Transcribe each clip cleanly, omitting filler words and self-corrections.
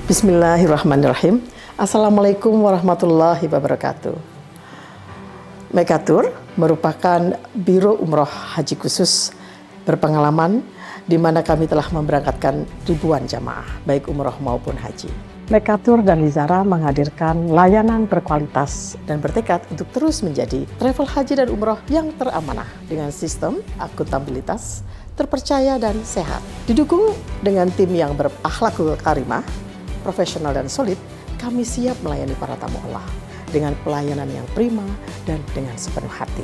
Bismillahirrahmanirrahim. Assalamualaikum warahmatullahi wabarakatuh. Mekatur merupakan Biro Umroh Haji Khusus berpengalaman di mana kami telah memberangkatkan ribuan jamaah, baik umroh maupun haji. Mekatur dan Lizara menghadirkan layanan berkualitas dan bertekad untuk terus menjadi travel haji dan umroh yang teramanah dengan sistem akuntabilitas, terpercaya dan sehat. Didukung dengan tim yang berakhlakul karimah, profesional dan solid, kami siap melayani para tamu Allah dengan pelayanan yang prima dan dengan sepenuh hati.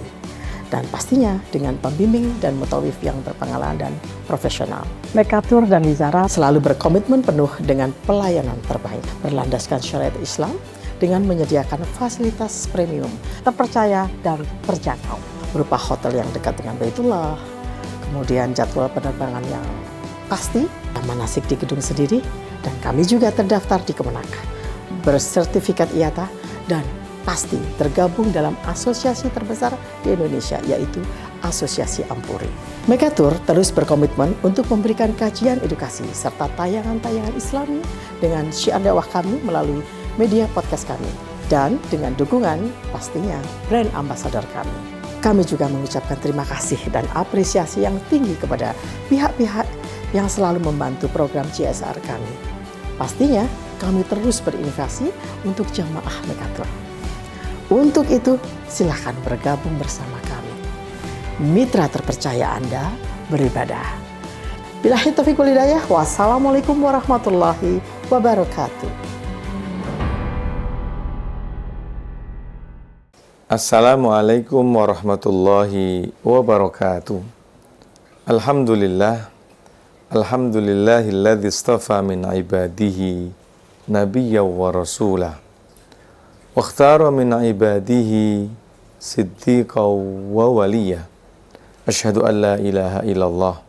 Dan pastinya dengan pembimbing dan mutawif yang berpengalaman dan profesional. Mekatur dan Lizara selalu berkomitmen penuh dengan pelayanan terbaik, berlandaskan syariat Islam dengan menyediakan fasilitas premium, terpercaya dan terjangkau, berupa hotel yang dekat dengan Baitullah, kemudian jadwal penerbangan yang pasti, manasik di gedung sendiri, dan kami juga terdaftar di Kemenak, bersertifikat IATA, dan pasti tergabung dalam asosiasi terbesar di Indonesia, yaitu Asosiasi Ampuri. Mekatur terus berkomitmen untuk memberikan kajian edukasi serta tayangan-tayangan Islami dengan syiar dakwah kami melalui media podcast kami, dan dengan dukungan pastinya brand ambassador kami. Kami juga mengucapkan terima kasih dan apresiasi yang tinggi kepada pihak-pihak yang selalu membantu program CSR kami. Pastinya kami terus berinovasi untuk jamaah Mekatur. Untuk itu, silakan bergabung bersama kami. Mitra terpercaya Anda beribadah. Billahi taufiq wal hidayah. Wassalamualaikum warahmatullahi wabarakatuh. Assalamualaikum warahmatullahi wabarakatuh. Alhamdulillah. Alhamdulillahilladzi istafa min ibadihi nabiyyan wa rasulah wa ikhtara min ibadihi siddiqan wa waliyya. Asyhadu an la ilaha illallah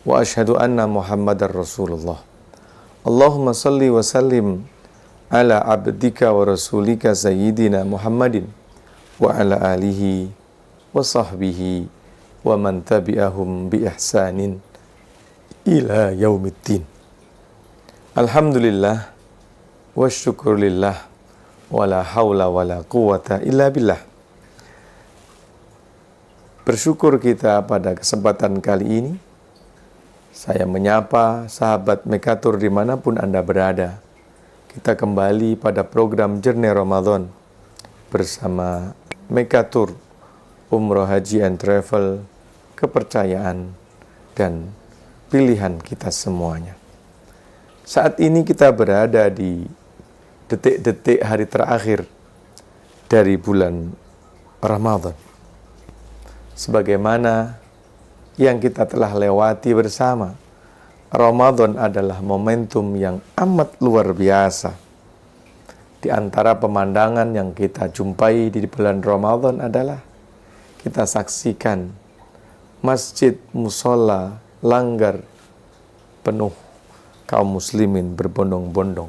wa asyhadu anna Muhammadar Rasulullah. Allahumma salli wa sallim ala abdika wa rasulika sayyidina Muhammadin wa ala alihi wa sahbihi wa man tabi'ahum bi ihsanin ila yaumiddin. Alhamdulillah wa syukurillah wa la hawla wa la quwata illa billah. Bersyukur kita pada kesempatan kali ini. Saya menyapa sahabat Mekatur dimanapun Anda berada. Kita kembali pada program Journey Ramadan bersama Mekatur Umroh Haji and Travel, kepercayaan dan pilihan kita semuanya. Saat ini kita berada di detik-detik hari terakhir dari bulan Ramadan. Sebagaimana yang kita telah lewati bersama, Ramadan adalah momentum yang amat luar biasa. Di antara pemandangan yang kita jumpai di bulan Ramadan adalah kita saksikan masjid, musola, langgar penuh kaum muslimin berbondong-bondong.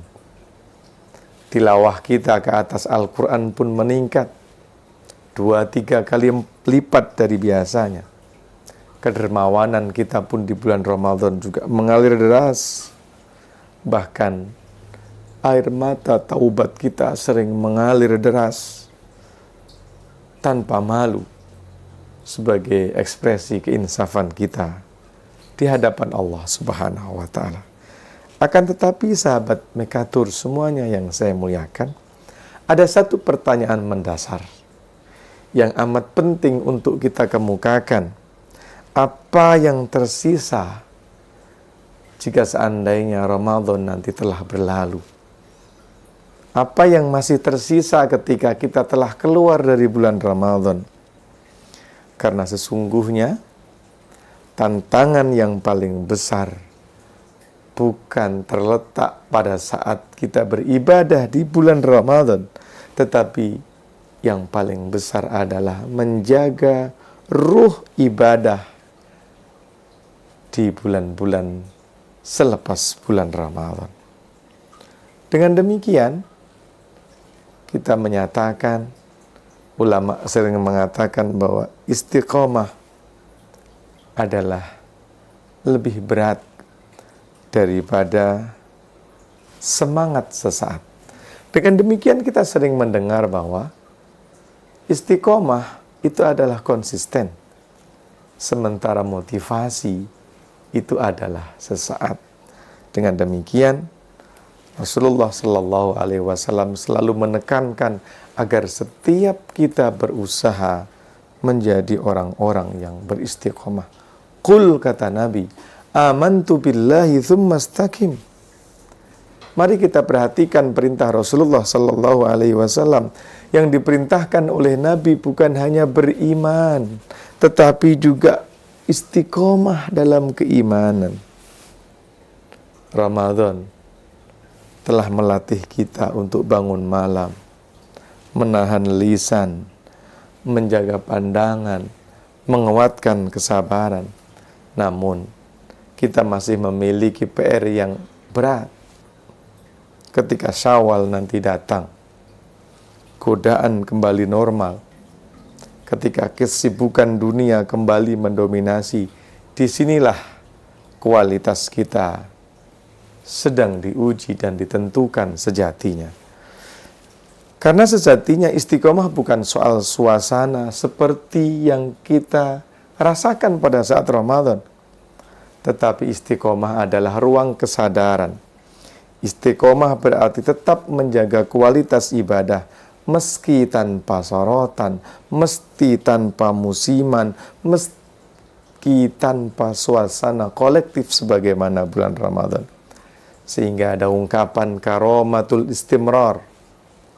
Tilawah kita ke atas Al-Quran pun meningkat 2-3 kali lipat dari biasanya. Kedermawanan kita pun di bulan Ramadan juga mengalir deras. Bahkan air mata taubat kita sering mengalir deras tanpa malu sebagai ekspresi keinsafan kita di hadapan Allah Subhanahu wa Ta'ala. Akan tetapi sahabat Mekatur semuanya yang saya muliakan, ada satu pertanyaan mendasar yang amat penting untuk kita kemukakan. Apa yang tersisa jika seandainya Ramadan nanti telah berlalu? Apa yang masih tersisa ketika kita telah keluar dari bulan Ramadan? Karena sesungguhnya tantangan yang paling besar bukan terletak pada saat kita beribadah di bulan Ramadan, tetapi yang paling besar adalah menjaga ruh ibadah di bulan-bulan selepas bulan Ramadan. Dengan demikian, kita menyatakan, ulama sering mengatakan bahwa istiqomah adalah lebih berat daripada semangat sesaat. Dengan demikian kita sering mendengar bahwa istiqomah itu adalah konsisten, sementara motivasi itu adalah sesaat. Dengan demikian, Rasulullah Shallallahu Alaihi Wasallam selalu menekankan agar setiap kita berusaha menjadi orang-orang yang beristiqomah. Qul, kata Nabi, amantu billahi tsumma istaqim. Mari kita perhatikan perintah Rasulullah Sallallahu Alaihi Wasallam yang diperintahkan oleh Nabi bukan hanya beriman, tetapi juga istiqomah dalam keimanan. Ramadan telah melatih kita untuk bangun malam, menahan lisan, menjaga pandangan, menguatkan kesabaran. Namun, kita masih memiliki PR yang berat. Ketika Syawal nanti datang, godaan kembali normal. Ketika kesibukan dunia kembali mendominasi, disinilah kualitas kita sedang diuji dan ditentukan sejatinya. Karena sejatinya istiqomah bukan soal suasana seperti yang kita rasakan pada saat Ramadan. Tetapi istiqomah adalah ruang kesadaran. Istiqomah berarti tetap menjaga kualitas ibadah meski tanpa sorotan, mesti tanpa musiman, meski tanpa suasana kolektif sebagaimana bulan Ramadan. Sehingga ada ungkapan karomatul istimrar,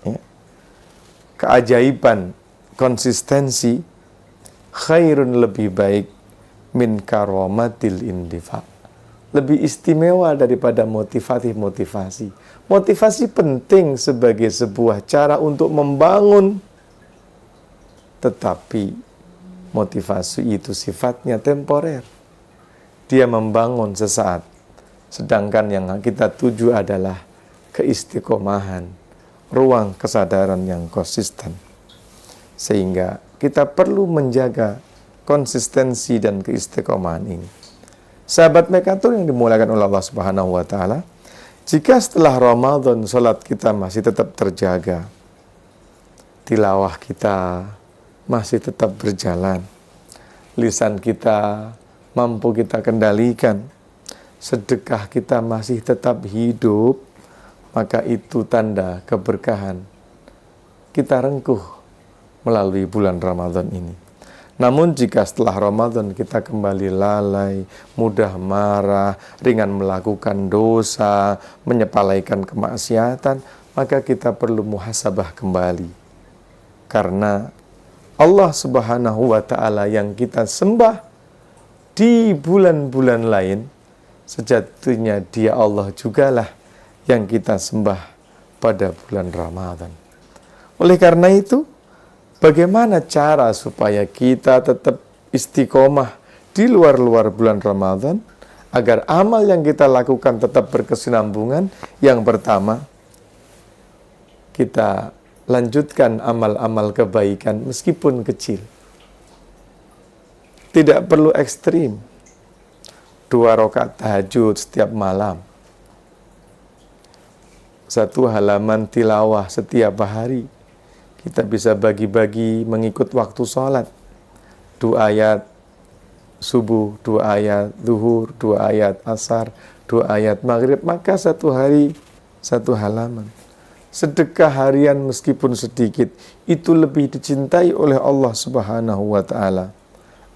ya, keajaiban konsistensi, khairun lebih baik min karomatil indifa, lebih istimewa daripada motivasi. Motivasi penting sebagai sebuah cara untuk membangun, tetapi motivasi itu sifatnya temporer. Dia membangun sesaat, sedangkan yang kita tuju adalah keistiqomahan, ruang kesadaran yang konsisten. Sehingga kita perlu menjaga konsistensi dan keistiqomahan ini. Sahabat Mekatur yang dimuliakan oleh Allah Subhanahu wa Ta'ala, jika setelah Ramadan salat kita masih tetap terjaga, tilawah kita masih tetap berjalan, lisan kita mampu kita kendalikan, sedekah kita masih tetap hidup, maka itu tanda keberkahan. Kita rengkuh melalui bulan Ramadan ini. Namun jika setelah Ramadan kita kembali lalai, mudah marah, ringan melakukan dosa, menyepalaikan kemaksiatan, maka kita perlu muhasabah kembali. Karena Allah Subhanahu wa Ta'ala yang kita sembah di bulan-bulan lain, sejatinya Dia Allah jugalah yang kita sembah pada bulan Ramadan. Oleh karena itu, bagaimana cara supaya kita tetap istiqomah di luar bulan Ramadan, agar amal yang kita lakukan tetap berkesinambungan? Yang pertama, kita lanjutkan amal-amal kebaikan meskipun kecil. Tidak perlu ekstrim. 2 rakaat tahajud setiap malam. 1 halaman tilawah setiap hari. Kita bisa bagi-bagi mengikut waktu sholat. 2 ayat subuh, 2 ayat zuhur, 2 ayat asar, 2 ayat maghrib. Maka 1 hari 1 halaman. Sedekah harian meskipun sedikit, itu lebih dicintai oleh Allah Subhanahu wa Ta'ala.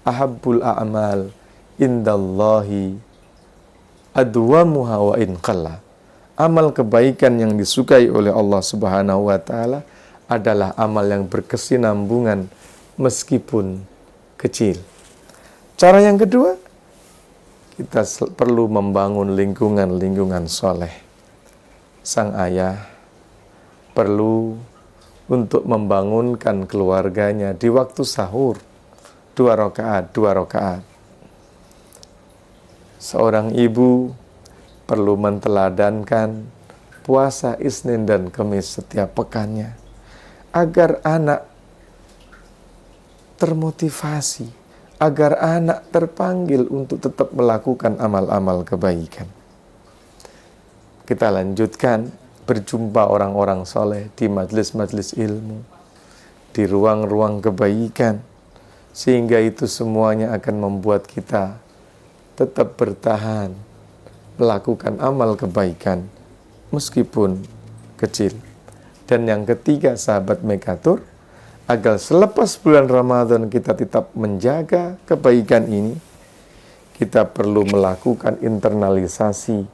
Ahabbul a'mal indallahi adwamuha wa in qalla. Amal kebaikan yang disukai oleh Allah Subhanahu wa Ta'ala adalah amal yang berkesinambungan meskipun kecil. Cara yang kedua, kita perlu membangun lingkungan soleh. Sang ayah perlu untuk membangunkan keluarganya di waktu sahur 2 rakaat. Seorang ibu perlu menteladankan puasa Isnin dan Kamis setiap pekannya, agar anak termotivasi, agar anak terpanggil untuk tetap melakukan amal-amal kebaikan. kita lanjutkan berjumpa orang-orang soleh di majelis-majelis ilmu, di ruang-ruang kebaikan, sehingga itu semuanya akan membuat kita tetap bertahan melakukan amal kebaikan meskipun kecil. Dan yang ketiga, sahabat Mekatur, agar selepas bulan Ramadan kita tetap menjaga kebaikan ini, kita perlu melakukan internalisasi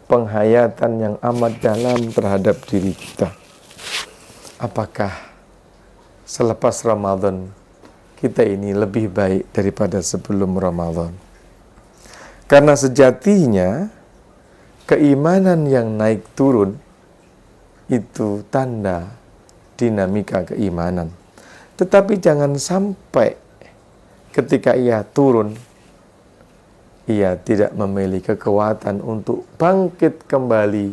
penghayatan yang amat dalam terhadap diri kita. Apakah selepas Ramadan kita ini lebih baik daripada sebelum Ramadan? Karena sejatinya keimanan yang naik turun itu tanda dinamika keimanan. Tetapi jangan sampai ketika ia turun, ia tidak memiliki kekuatan untuk bangkit kembali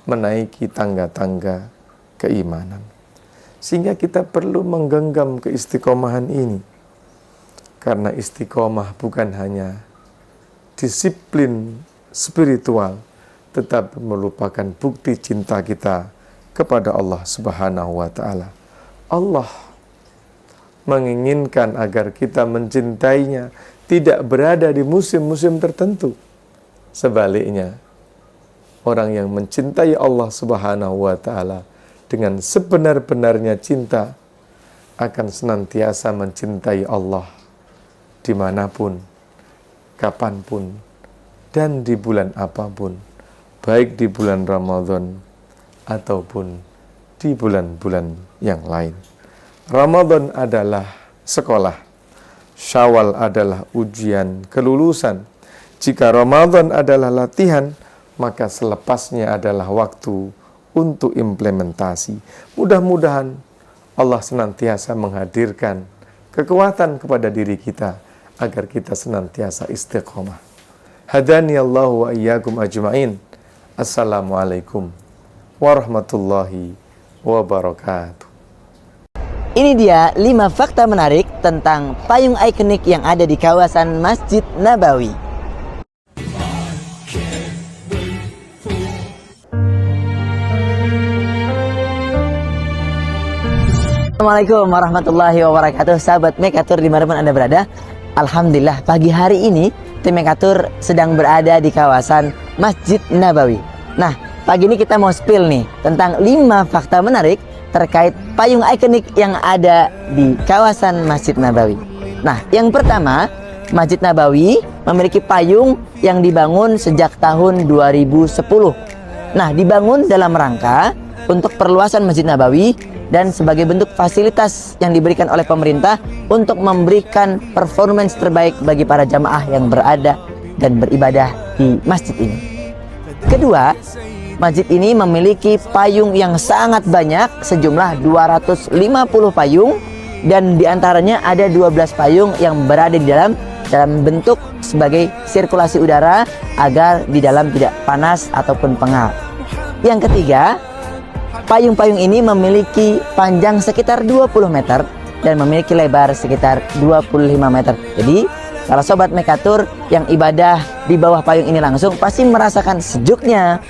menaiki tangga-tangga keimanan. Sehingga kita perlu menggenggam keistiqomahan ini. Karena istiqomah bukan hanya disiplin spiritual, tetapi merupakan bukti cinta kita kepada Allah Subhanahu wa Ta'ala. Allah menginginkan agar kita mencintainya tidak berada di musim-musim tertentu. Sebaliknya, orang yang mencintai Allah Subhanahu wa Ta'ala dengan sebenar-benarnya cinta akan senantiasa mencintai Allah dimanapun, kapanpun, dan di bulan apapun, baik di bulan Ramadan ataupun di bulan-bulan yang lain. Ramadan adalah sekolah, Syawal adalah ujian kelulusan. Jika Ramadan adalah latihan, maka selepasnya adalah waktu untuk implementasi. Mudah-mudahan Allah senantiasa menghadirkan kekuatan kepada diri kita agar kita senantiasa istiqomah. Hadani Allah wa iyyakum ajma'in. Assalamualaikum warahmatullahi wabarakatuh. Ini dia 5 fakta menarik tentang payung ikonik yang ada di kawasan Masjid Nabawi. Assalamualaikum warahmatullahi wabarakatuh. Sahabat Mekatur dimanapun Anda berada, alhamdulillah pagi hari ini tim Mekatur sedang berada di kawasan Masjid Nabawi. Nah, pagi ini kita mau spill nih tentang 5 fakta menarik terkait payung ikonik yang ada di kawasan Masjid Nabawi. Nah, yang pertama, Masjid Nabawi memiliki payung yang dibangun sejak tahun 2010. Nah, dibangun dalam rangka untuk perluasan Masjid Nabawi dan sebagai bentuk fasilitas yang diberikan oleh pemerintah untuk memberikan performance terbaik bagi para jamaah yang berada dan beribadah di masjid ini. Kedua, masjid ini memiliki payung yang sangat banyak, sejumlah 250 payung, dan diantaranya ada 12 payung yang berada di dalam bentuk sebagai sirkulasi udara agar di dalam tidak panas ataupun pengap. Yang ketiga, payung-payung ini memiliki panjang sekitar 20 meter dan memiliki lebar sekitar 25 meter. Jadi, para sobat Mekatur yang ibadah di bawah payung ini langsung pasti merasakan sejuknya,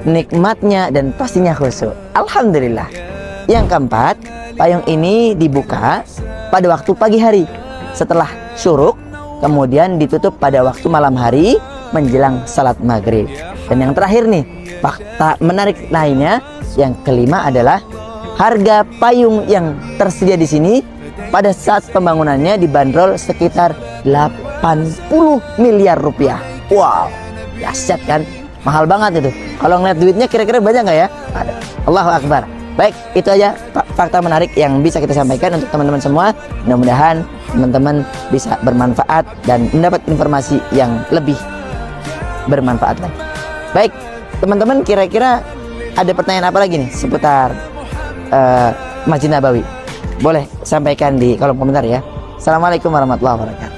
nikmatnya, dan pastinya khusyuk. Alhamdulillah. Yang keempat, payung ini dibuka pada waktu pagi hari setelah syuruk, kemudian ditutup pada waktu malam hari menjelang salat maghrib. Dan yang terakhir nih, fakta menarik lainnya, yang kelima adalah harga payung yang tersedia di sini pada saat pembangunannya dibanderol sekitar 80 miliar rupiah. Wow, dahsyat kan? Mahal banget itu. Kalau ngeliat duitnya kira-kira banyak nggak ya? Ada. Allahu Akbar. Baik, itu aja fakta menarik yang bisa kita sampaikan untuk teman-teman semua. Mudah-mudahan teman-teman bisa bermanfaat dan mendapat informasi yang lebih bermanfaat lagi. Baik, teman-teman, kira-kira ada pertanyaan apa lagi nih seputar Masjid Nabawi? Boleh sampaikan di kolom komentar ya. Assalamualaikum warahmatullahi wabarakatuh.